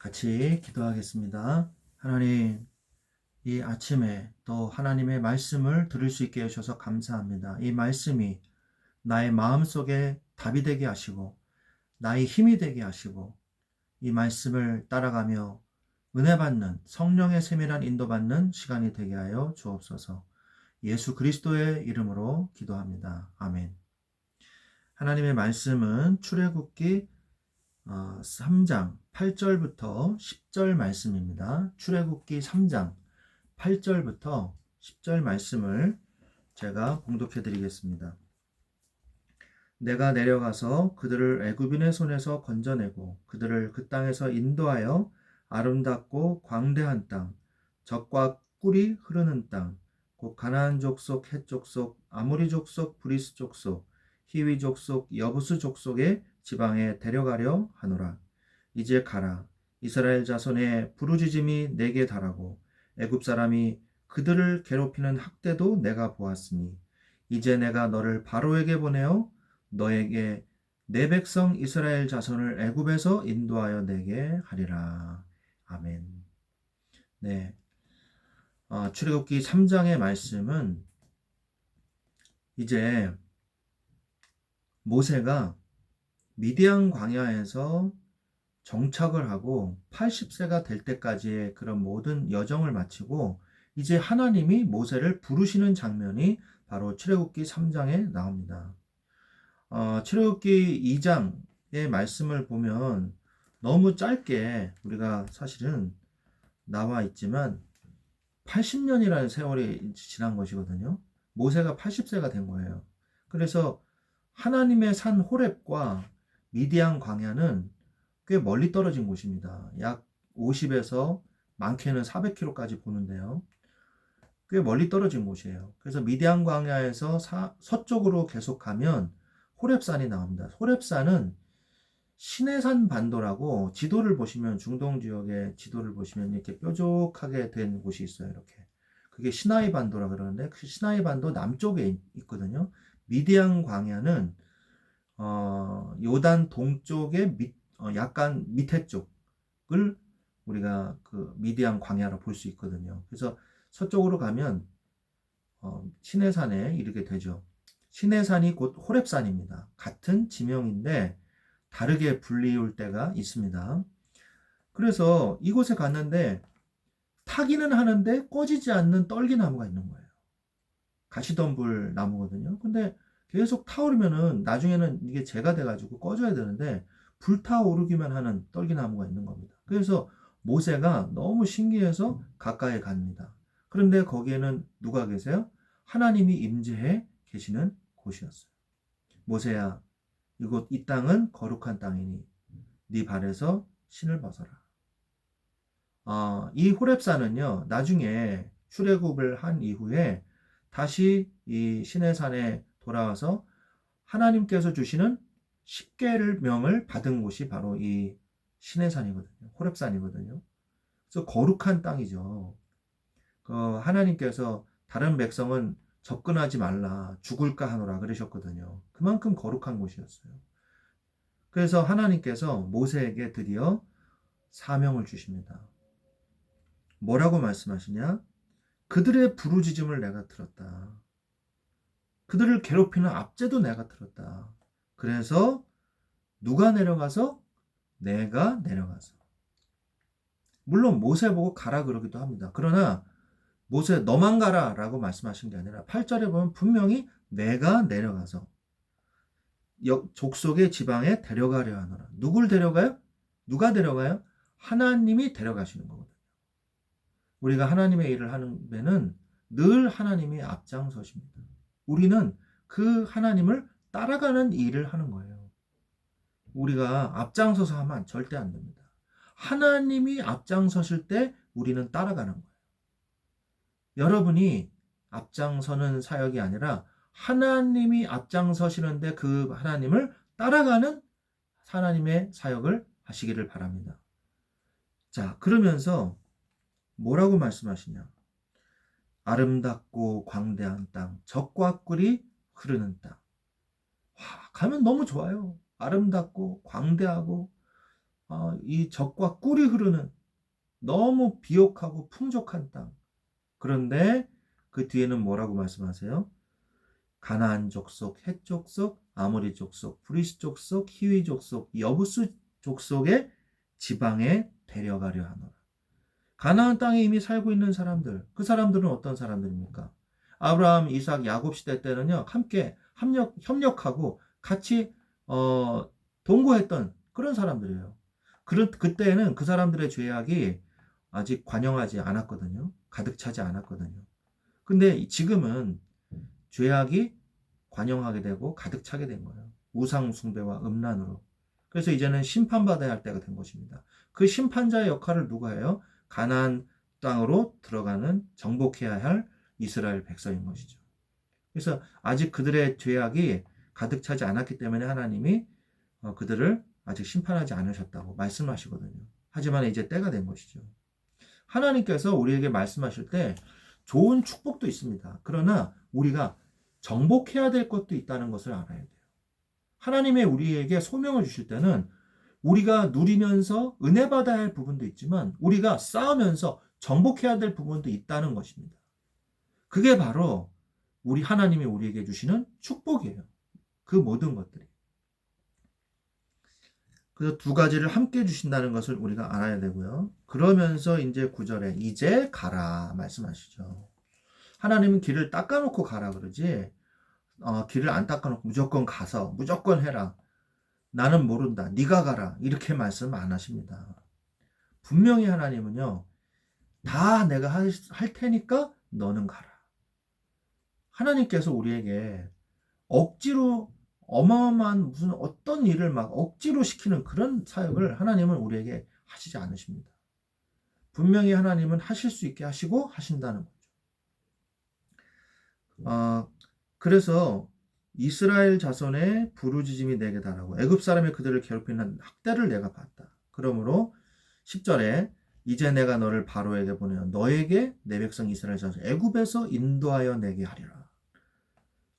같이 기도하겠습니다. 하나님, 이 아침에 또 하나님의 말씀을 들을 수 있게 해주셔서 감사합니다. 이 말씀이 나의 마음속에 답이 되게 하시고 나의 힘이 되게 하시고 이 말씀을 따라가며 은혜 받는 성령의 세밀한 인도받는 시간이 되게 하여 주옵소서. 예수 그리스도의 이름으로 기도합니다. 아멘. 하나님의 말씀은 출애굽기 3장 8절부터 10절 말씀입니다. 출애굽기 3장 8절부터 10절 말씀을 제가 봉독해 드리겠습니다. 내가 내려가서 그들을 애굽인의 손에서 건져내고 그들을 그 땅에서 인도하여 아름답고 광대한 땅, 젖과 꿀이 흐르는 땅, 곧 가나안 족속, 헷 족속, 아모리 족속, 브리스 족속, 히위 족속, 여부스 족속의 지방에 데려가려 하노라. 이제 가라. 이스라엘 자손의 부르짖음이 내게 달하고 애굽 사람이 그들을 괴롭히는 학대도 내가 보았으니 이제 내가 너를 바로에게 보내어 너에게 내 백성 이스라엘 자손을 애굽에서 인도하여 내게 하리라. 아멘. 네. 출애굽기 3장의 말씀은 이제 모세가 미디안 광야에서 정착을 하고 80세가 될 때까지의 그런 모든 여정을 마치고 이제 하나님이 모세를 부르시는 장면이 바로 출애굽기 3장에 나옵니다. 출애굽기 2장의 말씀을 보면 너무 짧게 우리가 사실은 나와 있지만 80년이라는 세월이 지난 것이거든요. 모세가 80세가 된 거예요. 그래서 하나님의 산 호렙과 미디안 광야는 꽤 멀리 떨어진 곳입니다. 약 50에서 많게는 400km까지 보는데요. 꽤 멀리 떨어진 곳이에요. 그래서 미디안 광야에서 서쪽으로 계속 가면 호렙산이 나옵니다. 호렙산은 시내산 반도라고 지도를 보시면 중동 지역의 지도를 보시면 이렇게 뾰족하게 된 곳이 있어요. 이렇게. 그게 시나이 반도라 그러는데 그 시나이 반도 남쪽에 있거든요. 미디안 광야는 요단 동쪽의 약간 밑에 쪽을 우리가 그 미디안 광야로 볼 수 있거든요. 그래서 서쪽으로 가면 시내산에 이르게 되죠. 시내산이 곧 호렙산입니다. 같은 지명인데 다르게 불리울 때가 있습니다. 그래서 이곳에 갔는데 타기는 하는데 꺼지지 않는 떨기나무가 있는 거예요. 가시덤불 나무거든요. 근데 계속 타오르면은 나중에는 이게 재가 돼가지고 꺼져야 되는데 불타오르기만 하는 떨기나무가 있는 겁니다. 그래서 모세가 너무 신기해서 가까이 갑니다. 그런데 거기에는 누가 계세요? 하나님이 임재해 계시는 곳이었어요. 모세야, 이 땅은 거룩한 땅이니 네 발에서 신을 벗어라. 이 호렙산은요, 나중에 출애굽을 한 이후에 다시 이 시내산에 돌아와서 하나님께서 주시는 10계를 명을 받은 곳이 바로 이 시내산이거든요. 호렙산이거든요. 그래서 거룩한 땅이죠. 하나님께서 다른 백성은 접근하지 말라, 죽을까 하노라 그러셨거든요. 그만큼 거룩한 곳이었어요. 그래서 하나님께서 모세에게 드디어 사명을 주십니다. 뭐라고 말씀하시냐? 그들의 부르짖음을 내가 들었다. 그들을 괴롭히는 압제도 내가 들었다. 그래서 누가 내려가서? 내가 내려가서. 물론 모세 보고 가라 그러기도 합니다. 그러나 모세 너만 가라 라고 말씀하신 게 아니라 8절에 보면 분명히 내가 내려가서 족속의 지방에 데려가려 하노라. 누굴 데려가요? 누가 데려가요? 하나님이 데려가시는 거거든요. 우리가 하나님의 일을 하는 데는 늘 하나님이 앞장서십니다. 우리는 그 하나님을 따라가는 일을 하는 거예요. 우리가 앞장서서 하면 절대 안 됩니다. 하나님이 앞장서실 때 우리는 따라가는 거예요. 여러분이 앞장서는 사역이 아니라 하나님이 앞장서시는데 그 하나님을 따라가는 하나님의 사역을 하시기를 바랍니다. 자, 그러면서 뭐라고 말씀하시냐? 아름답고 광대한 땅, 젖과 꿀이 흐르는 땅. 가면 너무 좋아요. 아름답고 광대하고 이 젖과 꿀이 흐르는 너무 비옥하고 풍족한 땅. 그런데 그 뒤에는 뭐라고 말씀하세요? 가나안 족속, 헷 족속, 아모리 족속, 브리스 족속, 히위 족속, 여부스 족속의 지방에 데려가려 하노라. 가나안 땅에 이미 살고 있는 사람들, 그 사람들은 어떤 사람들입니까? 아브라함, 이삭, 야곱 시대 때는요, 함께 협력하고 같이 동거했던 그런 사람들이에요. 그때는 그 사람들의 죄악이 아직 관영하지 않았거든요. 가득 차지 않았거든요. 근데 지금은 죄악이 관영하게 되고 가득 차게 된 거예요. 우상 숭배와 음란으로. 그래서 이제는 심판받아야 할 때가 된 것입니다. 그 심판자의 역할을 누가 해요? 가나안 땅으로 들어가는 정복해야 할 이스라엘 백성인 것이죠. 그래서 아직 그들의 죄악이 가득 차지 않았기 때문에 하나님이 그들을 아직 심판하지 않으셨다고 말씀하시거든요. 하지만 이제 때가 된 것이죠. 하나님께서 우리에게 말씀하실 때 좋은 축복도 있습니다. 그러나 우리가 정복해야 될 것도 있다는 것을 알아야 돼요. 하나님의 우리에게 소명을 주실 때는 우리가 누리면서 은혜 받아야 할 부분도 있지만 우리가 싸우면서 정복해야 될 부분도 있다는 것입니다. 그게 바로 우리 하나님이 우리에게 주시는 축복이에요. 그 모든 것들이. 그래서 두 가지를 함께 주신다는 것을 우리가 알아야 되고요. 그러면서 이제 9절에 이제 가라 말씀하시죠. 하나님은 길을 닦아놓고 가라 그러지 길을 안 닦아놓고 무조건 가서 무조건 해라. 나는 모른다. 네가 가라. 이렇게 말씀 안 하십니다. 분명히 하나님은요. 다 내가 할 테니까 너는 가라. 하나님께서 우리에게 억지로 어마어마한 무슨 어떤 일을 막 억지로 시키는 그런 사역을 하나님은 우리에게 하시지 않으십니다. 분명히 하나님은 하실 수 있게 하시고 하신다는 거죠. 그래서 이스라엘 자손의 부르짖음이 내게 달하고 애굽 사람이 그들을 괴롭히는 학대를 내가 봤다. 그러므로 10절에 이제 내가 너를 바로에게 보내어 너에게 내 백성 이스라엘 자손 애굽에서 인도하여 내게 하리라.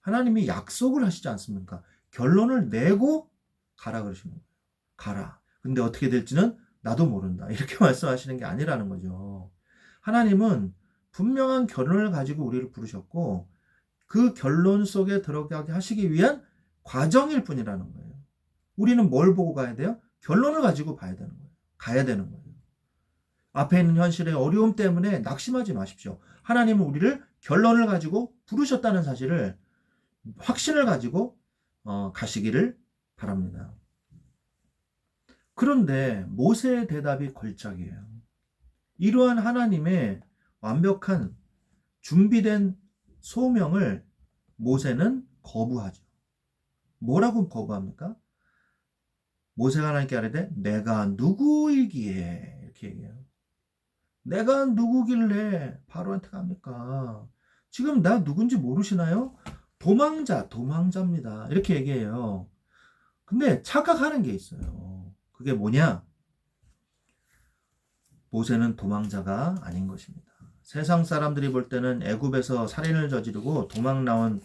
하나님이 약속을 하시지 않습니까? 결론을 내고 가라 그러시는 거예요. 가라. 근데 어떻게 될지는 나도 모른다. 이렇게 말씀하시는 게 아니라는 거죠. 하나님은 분명한 결론을 가지고 우리를 부르셨고 그 결론 속에 들어가게 하시기 위한 과정일 뿐이라는 거예요. 우리는 뭘 보고 가야 돼요? 결론을 가지고 봐야 되는 거예요. 가야 되는 거예요. 앞에 있는 현실의 어려움 때문에 낙심하지 마십시오. 하나님은 우리를 결론을 가지고 부르셨다는 사실을 확신을 가지고 가시기를 바랍니다. 그런데 모세의 대답이 걸작이에요. 이러한 하나님의 완벽한 준비된 소명을 모세는 거부하죠. 뭐라고 거부합니까? 모세가 하나님께 아뢰되 내가 누구이기에 이렇게 얘기해요. 내가 누구길래 바로한테 갑니까? 지금 나 누군지 모르시나요? 도망자입니다. 이렇게 얘기해요. 근데 착각하는 게 있어요. 그게 뭐냐? 모세는 도망자가 아닌 것입니다. 세상 사람들이 볼 때는 애굽에서 살인을 저지르고 도망 나온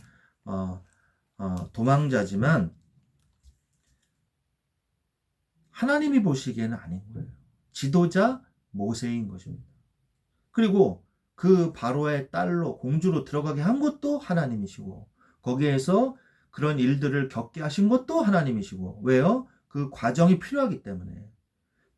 도망자지만 하나님이 보시기에는 아닌 거예요. 지도자 모세인 것입니다. 그리고 그 바로의 딸로 공주로 들어가게 한 것도 하나님이시고 거기에서 그런 일들을 겪게 하신 것도 하나님이시고 왜요? 그 과정이 필요하기 때문에.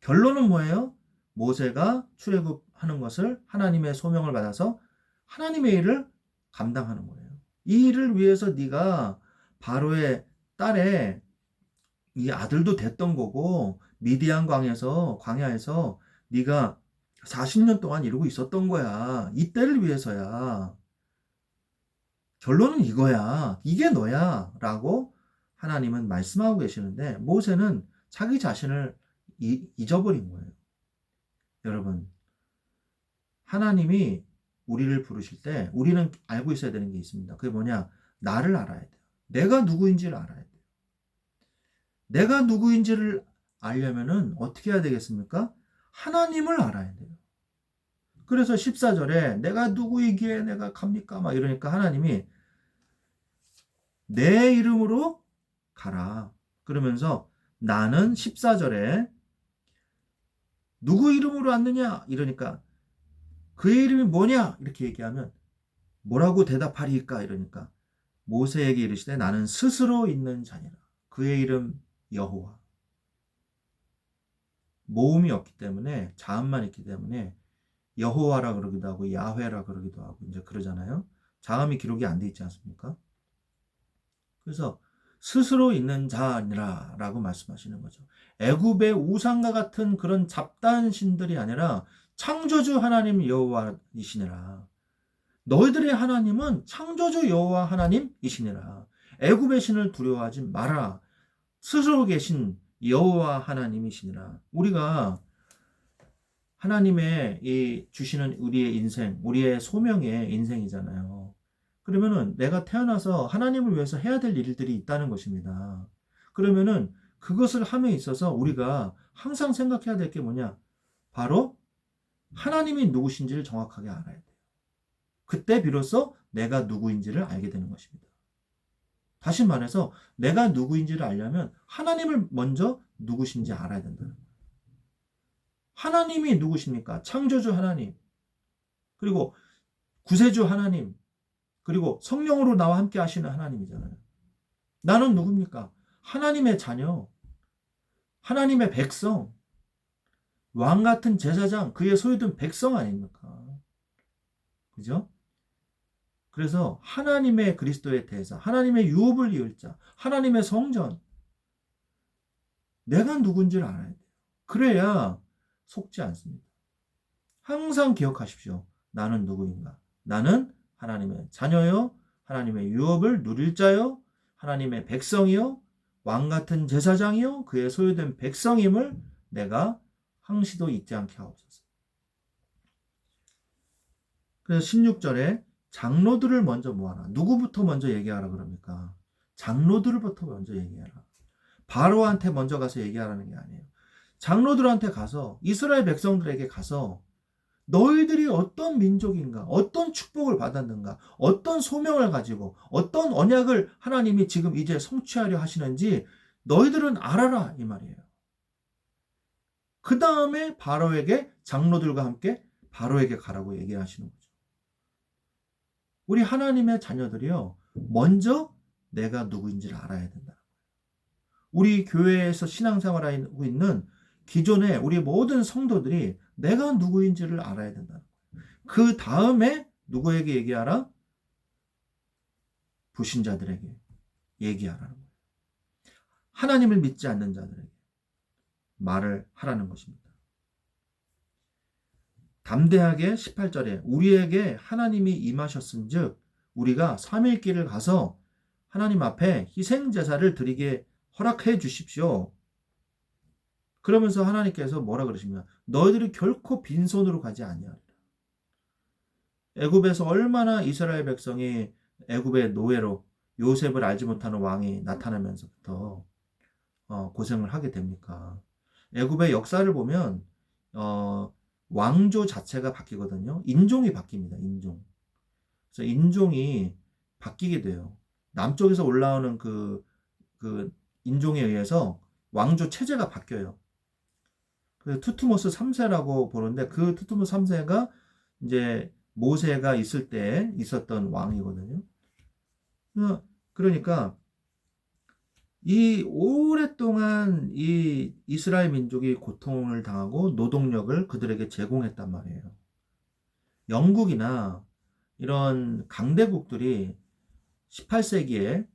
결론은 뭐예요? 모세가 출애굽하는 것을 하나님의 소명을 받아서 하나님의 일을 감당하는 거예요. 이 일을 위해서 네가 바로의 딸의 이 아들도 됐던 거고 미디안 광야에서 네가 40년 동안 이루고 있었던 거야. 이때를 위해서야. 결론은 이거야. 이게 너야. 라고 하나님은 말씀하고 계시는데 모세는 자기 자신을 잊어버린 거예요. 여러분, 하나님이 우리를 부르실 때 우리는 알고 있어야 되는 게 있습니다. 그게 뭐냐? 나를 알아야 돼요. 내가 누구인지를 알아야 돼요. 내가 누구인지를 알려면은 어떻게 해야 되겠습니까? 하나님을 알아야 돼요. 그래서 14절에 내가 누구이기에 내가 갑니까? 막 이러니까 하나님이 내 이름으로 가라. 그러면서 나는 14절에 누구 이름으로 왔느냐? 이러니까 그의 이름이 뭐냐? 이렇게 얘기하면 뭐라고 대답하리까? 이러니까 모세에게 이르시되 나는 스스로 있는 자니라. 그의 이름 여호와. 모음이 없기 때문에 자음만 있기 때문에 여호와라 그러기도 하고 야훼라 그러기도 하고 이제 그러잖아요. 자음이 기록이 안 돼 있지 않습니까? 그래서 스스로 있는 자니라라고 말씀하시는 거죠. 애굽의 우상과 같은 그런 잡다한 신들이 아니라 창조주 하나님 여호와이시니라. 너희들의 하나님은 창조주 여호와 하나님이시니라. 애굽의 신을 두려워하지 마라. 스스로 계신 여호와 하나님이시니라. 우리가 하나님의 이 주시는 우리의 인생, 우리의 소명의 인생이잖아요. 그러면은 내가 태어나서 하나님을 위해서 해야 될 일들이 있다는 것입니다. 그러면은 그것을 함에 있어서 우리가 항상 생각해야 될 게 뭐냐? 바로 하나님이 누구신지를 정확하게 알아야 돼요. 그때 비로소 내가 누구인지를 알게 되는 것입니다. 다시 말해서 내가 누구인지를 알려면 하나님을 먼저 누구신지 알아야 된다는 거예요. 하나님이 누구십니까? 창조주 하나님, 그리고 구세주 하나님, 그리고 성령으로 나와 함께 하시는 하나님이잖아요. 나는 누굽니까? 하나님의 자녀, 하나님의 백성, 왕 같은 제사장, 그의 소유된 백성 아닙니까? 그죠? 그래서 하나님의 그리스도의 대사, 하나님의 유업을 이을 자, 하나님의 성전, 내가 누군지를 알아야 돼요. 그래야 속지 않습니다. 항상 기억하십시오. 나는 누구인가? 나는 하나님의 자녀요, 하나님의 유업을 누릴 자요, 하나님의 백성이요, 왕 같은 제사장이요, 그의 소유된 백성임을 내가 항시도 잊지 않게 하옵소서. 그래서 16절에 장로들을 먼저 모아라. 누구부터 먼저 얘기하라 그럽니까? 장로들부터 먼저 얘기하라. 바로한테 먼저 가서 얘기하라는 게 아니에요. 장로들한테 가서, 이스라엘 백성들에게 가서 너희들이 어떤 민족인가, 어떤 축복을 받았는가, 어떤 소명을 가지고 어떤 언약을 하나님이 지금 이제 성취하려 하시는지 너희들은 알아라, 이 말이에요. 그 다음에 바로에게, 장로들과 함께 바로에게 가라고 얘기하시는 거죠. 우리 하나님의 자녀들이요, 먼저 내가 누구인지를 알아야 된다. 우리 교회에서 신앙생활하고 있는 기존의 우리 모든 성도들이 내가 누구인지를 알아야 된다. 그 다음에 누구에게 얘기하라? 불신자들에게 얘기하라는 거예요. 하나님을 믿지 않는 자들에게 말을 하라는 것입니다. 담대하게 18절에 우리에게 하나님이 임하셨은즉 우리가 3일 길을 가서 하나님 앞에 희생제사를 드리게 허락해 주십시오. 그러면서 하나님께서 뭐라 그러십니까? 너희들이 결코 빈손으로 가지 아니하리라. 애굽에서 얼마나 이스라엘 백성이 애굽의 노예로 요셉을 알지 못하는 왕이 나타나면서부터 고생을 하게 됩니까? 애굽의 역사를 보면 왕조 자체가 바뀌거든요. 인종이 바뀝니다. 인종. 그래서 인종이 바뀌게 돼요. 남쪽에서 올라오는 그 인종에 의해서 왕조 체제가 바뀌어요. 그래서 투투모스 3세라고 보는데 그 투투모스 3세가 이제 모세가 있을 때 있었던 왕이거든요. 그러니까 이 오랫동안 이 이스라엘 민족이 고통을 당하고 노동력을 그들에게 제공했단 말이에요. 영국이나 이런 강대국들이 18세기에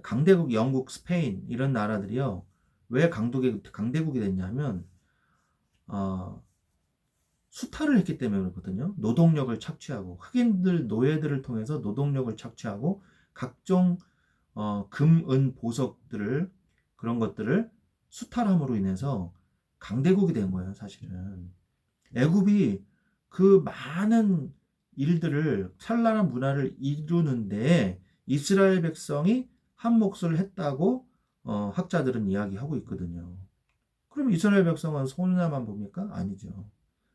강대국 영국, 스페인 이런 나라들이요. 왜 강대국이 됐냐면 수탈을 했기 때문에 그렇거든요. 노동력을 착취하고 흑인들 노예들을 통해서 노동력을 착취하고 각종 금, 은, 보석들을 그런 것들을 수탈함으로 인해서 강대국이 된 거예요. 사실은 애굽이 그 많은 일들을 찬란한 문화를 이루는데 이스라엘 백성이 한 몫을 했다고 학자들은 이야기하고 있거든요. 그럼 이스라엘 백성은 손해만 봅니까? 아니죠.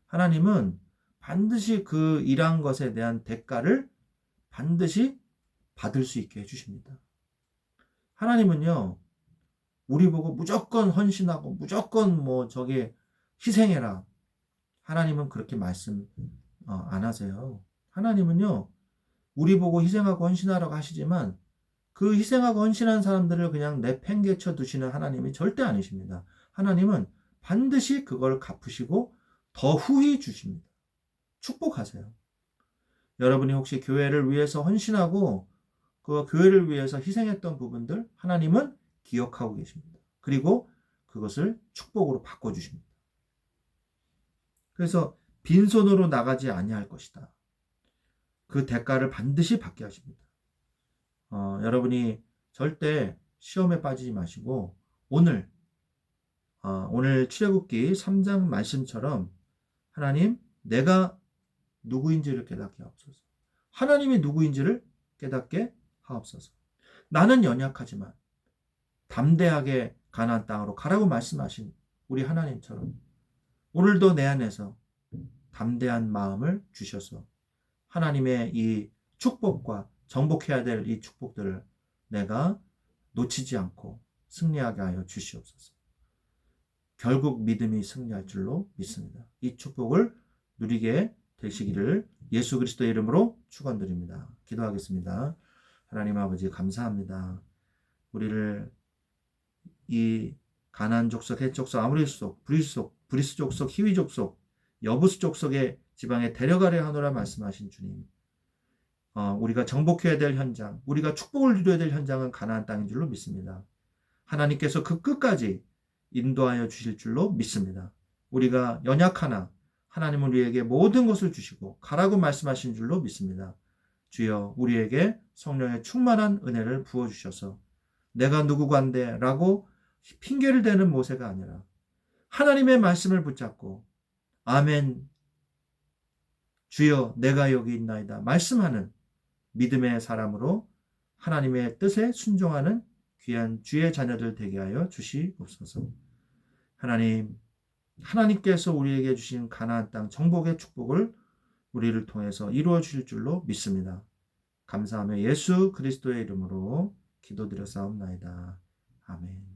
하나님은 반드시 그 일한 것에 대한 대가를 반드시 받을 수 있게 해주십니다. 하나님은요, 우리 보고 무조건 헌신하고 무조건 뭐 저게 희생해라. 하나님은 그렇게 말씀 안 하세요. 하나님은요, 우리 보고 희생하고 헌신하라고 하시지만 그 희생하고 헌신한 사람들을 그냥 내팽개쳐 두시는 하나님이 절대 아니십니다. 하나님은 반드시 그걸 갚으시고 더 후히 주십니다. 축복하세요. 여러분이 혹시 교회를 위해서 헌신하고 그 교회를 위해서 희생했던 부분들 하나님은 기억하고 계십니다. 그리고 그것을 축복으로 바꿔주십니다. 그래서 빈손으로 나가지 아니할 것이다. 그 대가를 반드시 받게 하십니다. 여러분이 절대 시험에 빠지지 마시고 오늘 출애굽기 3장 말씀처럼 하나님 내가 누구인지를 깨닫게 하옵소서. 하나님이 누구인지를 깨닫게 하옵소서. 나는 연약하지만 담대하게 가나안 땅으로 가라고 말씀하신 우리 하나님처럼 오늘도 내 안에서 담대한 마음을 주셔서 하나님의 이 축복과 정복해야 될 이 축복들을 내가 놓치지 않고 승리하게 하여 주시옵소서. 결국 믿음이 승리할 줄로 믿습니다. 이 축복을 누리게 되시기를 예수 그리스도의 이름으로 축원드립니다. 기도하겠습니다. 하나님 아버지 감사합니다. 우리를 이 가나안 족속, 헷 족속, 아모리 족속, 브리스 족속, 히위 족속, 여부스 족속의 지방에 데려가려 하노라 말씀하신 주님. 우리가 정복해야 될 현장, 우리가 축복을 누려야 될 현장은 가나안 땅인 줄로 믿습니다. 하나님께서 그 끝까지 인도하여 주실 줄로 믿습니다. 우리가 연약하나 하나님은 우리에게 모든 것을 주시고 가라고 말씀하신 줄로 믿습니다. 주여 우리에게 성령의 충만한 은혜를 부어주셔서 내가 누구간데 라고 핑계를 대는 모세가 아니라 하나님의 말씀을 붙잡고 아멘 주여 내가 여기 있나이다 말씀하는 믿음의 사람으로 하나님의 뜻에 순종하는 귀한 주의 자녀들 되게 하여 주시옵소서. 하나님께서 우리에게 주신 가나안 땅 정복의 축복을 우리를 통해서 이루어 주실 줄로 믿습니다. 감사하며 예수 그리스도의 이름으로 기도드렸사옵나이다. 아멘.